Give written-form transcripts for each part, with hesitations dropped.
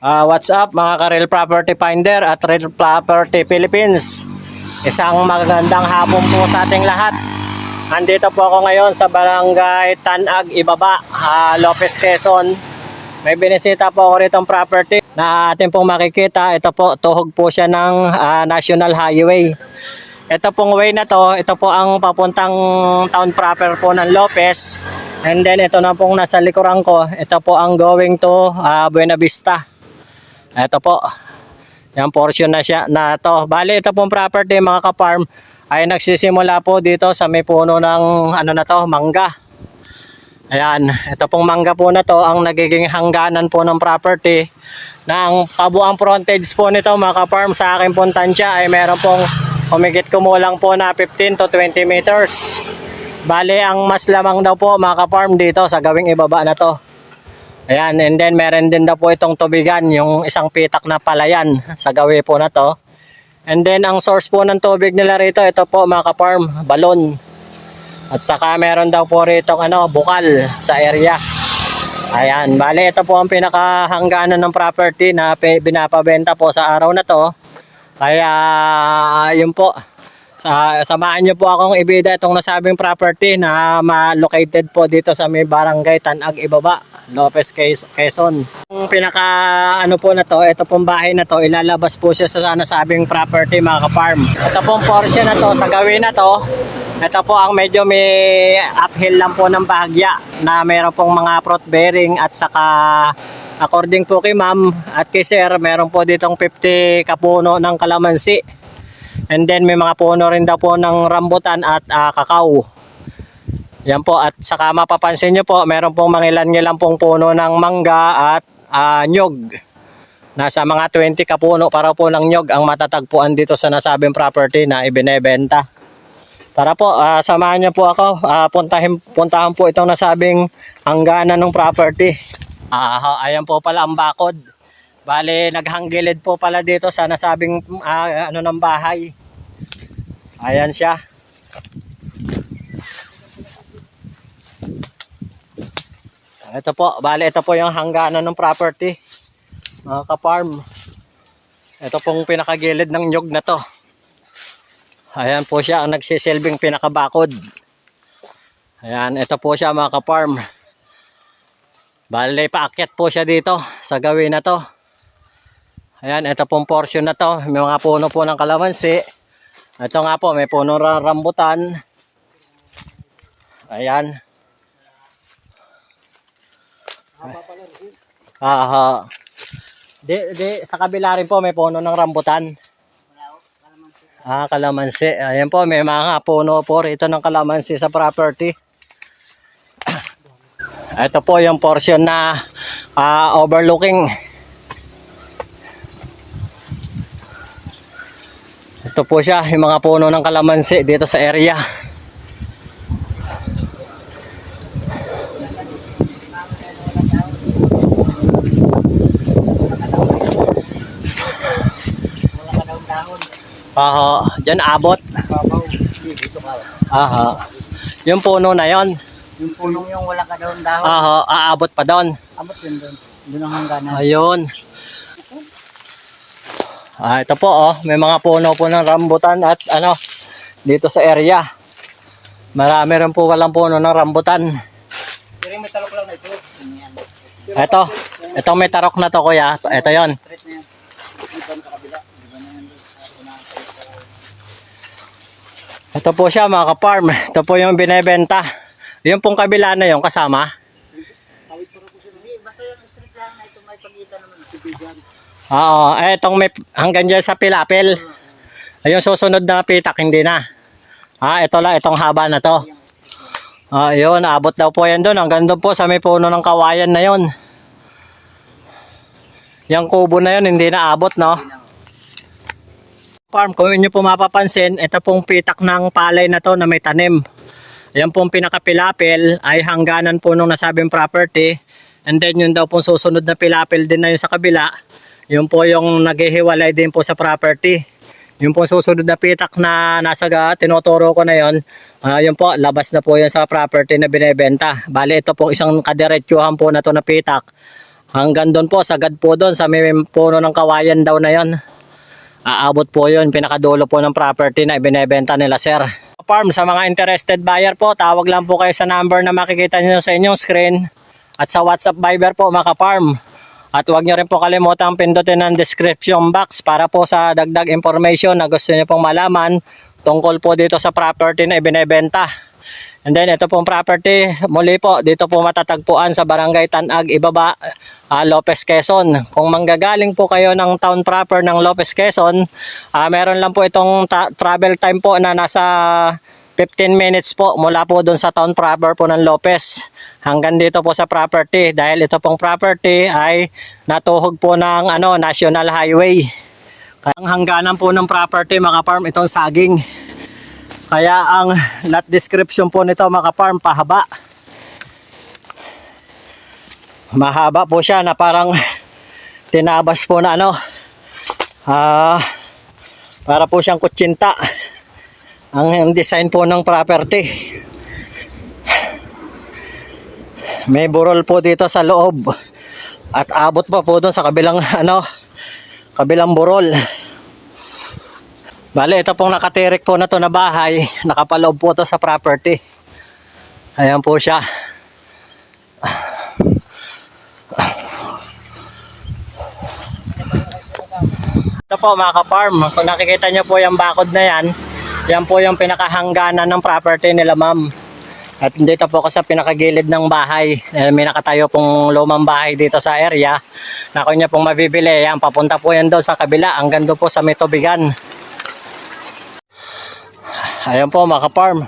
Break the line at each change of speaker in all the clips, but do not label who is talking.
What's up mga ka-Real Property Finder at Real Property Philippines. Isang magandang hapon po sa ating lahat. Andito po ako ngayon sa Barangay Tanag Ibaba, Lopez, Quezon. May binisita po ako rito property na atin pong makikita. Ito po, tuhog po siya ng National Highway. Ito pong way na to, ito po ang papuntang town proper po ng Lopez. And then ito na pong nasa likuran ko, ito po ang going to Buena Vista. Ito po, yung portion na siya na to. Bali, ito pong property mga ka-farm ay nagsisimula po dito sa may puno ng mangga. Ayan, ito pong mangga po na to ang nagiging hangganan po ng property na ang kabuang frontage po nito mga ka-farm sa aking pong tansya ay meron pong humigit kumulang po na 15 to 20 meters. Bali, ang mas lamang daw po mga ka-farm dito sa gawing ibaba na to. Ayan, and then meron din daw po itong tubigan, yung isang pitak na palayan sa gawi po na to. And then ang source po ng tubig nila rito, ito po mga ka-farm, balon. At saka meron daw po rito bukal sa area. Ayan, bali ito po ang pinakahangganan ng property na binapabenta po sa araw na to. Kaya yun po, samahan nyo po akong ibida itong nasabing property na located po dito sa may Barangay Tanag Ibaba, Lopez, Quezon. Yung pinaka po na to, ito pong bahay na to, ilalabas po siya sa nasabing property mga ka-farm. Ito pong portion na to, sa gawin na to, ito po ang medyo may uphill lang po ng bahagya na mayroon pong mga fruit bearing at saka according po kay ma'am at kay sir, meron po ditong 50 kapuno ng kalamansi. And then may mga puno rin daw po ng rambutan at kakao. Yan po, at saka mapapansin nyo po, meron pong mangilan-ngilan pong puno ng mangga at nyog. Nasa mga 20 kapuno para po ng nyog ang matatagpuan dito sa nasabing property na ibinebenta. Tara po, samahan nyo po ako. Puntahan po itong nasabing hangganan ng property. Ayan po pala ang bakod. Bale, naghanggilid po pala dito sa nasabing ng bahay. Ayan siya. Ito po, bale ito po yung hangganan ng property. Mga ka-farm. Ito pong pinakagilid ng nyog na to. Ayan po siya ang nagsisilbing pinakabakod. Ayan, ito po siya mga ka-farm. Bale, paakyat po siya dito sa gawin na to. Ayan, ito pong portion na to. May mga puno po ng kalamansi. Ito nga po, may puno ng rambutan. Ayan. Sa kabila rin po may puno ng rambutan. Kalamansi. Ayan po, may mga puno po rito ng kalamansi sa property. Ito po yung portion na overlooking. Ito po siya, yung mga puno ng kalamansi dito sa area. Diyan abot. Yung puno na yon.
Yung punong yung wala ka doon dahon.
Aabot pa doon.
Abot yun doon. Doon ang hangganan.
Ayun. Ito po may mga puno po ng rambutan at dito sa area. Marami rin po walang puno ng rambutan.
Pero may talok lang na ito.
Ito may tarok na to kuya. Ito yon.
Straight na yan.
Ito po siya mga ka-farm. Ito po yung binebenta. Yung pong kabila na yung kasama.
Tawid para po siya. Basta yung straight lang na ito may pagitan naman. Tibigan.
Itong may hanggang dyan sa pilapil. Yung susunod na pitak hindi na. Ito lang, itong haba na to. Yun, abot daw po yan doon. Hanggang doon po sa may puno ng kawayan na yon. Yung kubo na yun hindi na abot, no? Farm, kung inyo po mapapansin, ito pong pitak ng palay na to na may tanim. Yan pong pinakapilapil ay hangganan po nung nasabing property. And then yun daw pong susunod na pilapil din na yun sa kabila. Yun po yung naghihiwalay din po sa property. Yung pong susunod na pitak na nasa tinuturo ko na yun. Yun po, labas na po yan sa property na binebenta. Bali ito pong isang kadiretsuhan po na to na pitak Hanggang doon po, sagad po doon sa may puno ng kawayan daw na yon. Aabot po yun, pinakadulo po ng property na ibinebenta nila sir. Farm, sa mga interested buyer po, tawag lang po kayo sa number na makikita nyo sa inyong screen. At sa WhatsApp Viber po mga ka-farm. At huwag nyo rin po kalimutang pindutin ang description box para po sa dagdag information na gusto nyo pong malaman tungkol po dito sa property na ibinebenta. And then ito pong property, muli po, dito po matatagpuan sa Barangay Tanag, Ibaba, Lopez, Quezon. Kung manggagaling po kayo ng town proper ng Lopez, Quezon, meron lang po itong travel time po na nasa 15 minutes po mula po doon sa town proper po ng Lopez hanggang dito po sa property. Dahil ito pong property ay natuhog po ng National Highway. Ang hangganan po ng property mga farm, itong saging. Kaya ang lot description po nito mga farm, pahaba. Mahaba po siya na parang tinabas po na para po siyang kutsinta ang design po ng property. May burol po dito sa loob at abot pa po doon sa kabilang burol. Bale, ito pong nakatirik po na to na bahay, nakapaloob po to sa property. Ayan po siya. Ito po mga ka-farm, kung nakikita nyo po yung bakod na yan, yan po yung pinakahangganan ng property nila ma'am. At dito po ako sa pinakagilid ng bahay. May nakatayo pong lumang bahay dito sa area. Na kung nyo pong mabibili, yan, papunta po yan doon sa kabila, hanggang doon po sa may tubigan. Ayan po mga ka-farm.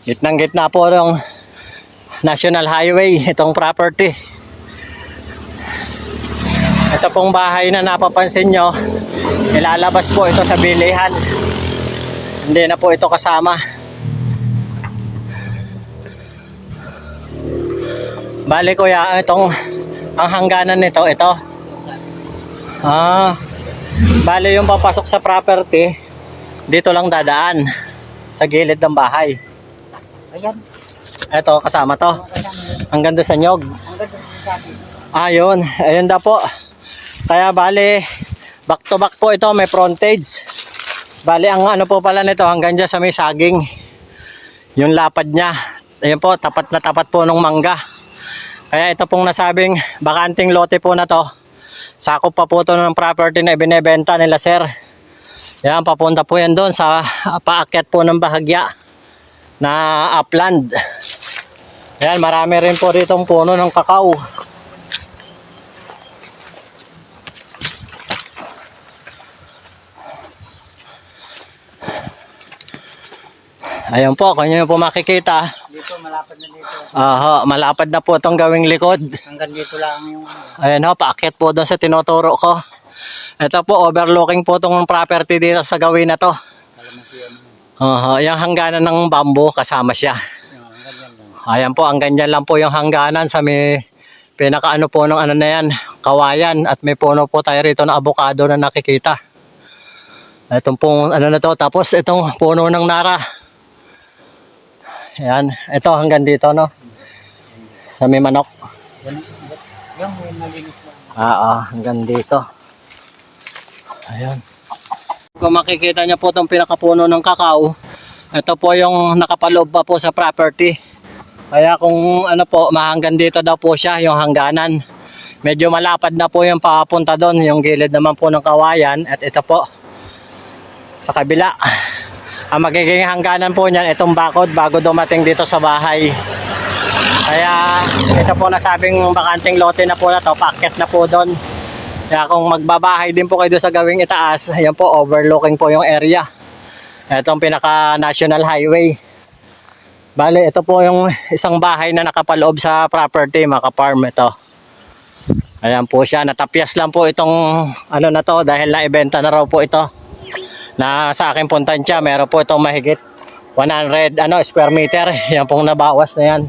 Gitnang-gitna po ng National Highway itong property. Ito pong bahay na napapansin nyo, ilalabas po ito sa bilihan. Hindi na po ito kasama. Bali kuya, ang hangganan nito, ito. Bali yung papasok sa property, dito lang dadaan. Sa gilid ng bahay.
Ayan.
Ito, kasama to. Hanggang doon sa nyog.
Hanggang doon sa akin.
Ayun. Ayun na po. Kaya bali, back to back po ito. May frontage. Bali, ang po pala nito, hanggang dyan sa may saging. Yung lapad niya. Ayun po, tapat na tapat po ng mangga. Kaya ito pong nasabing bakanting lote po na to. Sakop pa po ito ng property na ibinebenta nila sir. Yan, papunta po yan doon sa paakyat po ng bahagya na upland. Yan, marami rin po ditong puno ng kakao. Ayan po, kung nyo po makikita.
Dito, malapad na dito.
Malapad na po itong gawing likod.
Hanggang dito lang yung
Ayan ho, paakyat po doon sa tinuturo ko. Ito po, overlooking po itong property dito sa gawin na to. Yung hangganan ng bamboo, kasama siya. Ayan po, ang ganyan lang po yung hangganan sa may pinakaano po ng na yan, kawayan. At may puno po tayo rito na avocado na nakikita. Itong pong na to, tapos itong puno ng nara. Ayan, ito hanggang dito sa may manok.
yung malinis lang.
Hanggang dito. Ayan. Kung makikita niyo po itong pinakapuno ng kakao, ito po yung nakapaloob pa po sa property. Kaya kung mahanggan dito daw po siya, yung hangganan. Medyo malapad na po yung papunta doon, yung gilid naman po ng kawayan. At ito po, sa kabila. Ang magiging hangganan po niyan, itong bakod bago dumating dito sa bahay. Kaya ito po nasabing bakanting lote na po na to, paakyat na po doon. Kaya kung magbabahay din po kayo doon sa gawing itaas, ayan po, overlooking po yung area. Itong pinaka-national highway. Bale, ito po yung isang bahay na nakapaloob sa property, mga ka-farm ito. Ayan po siya, natapyas lang po itong na to dahil naibenta na raw po ito. Na sa akin puntansya, meron po itong mahigit 100 square meter. Yan pong nabawas na yan.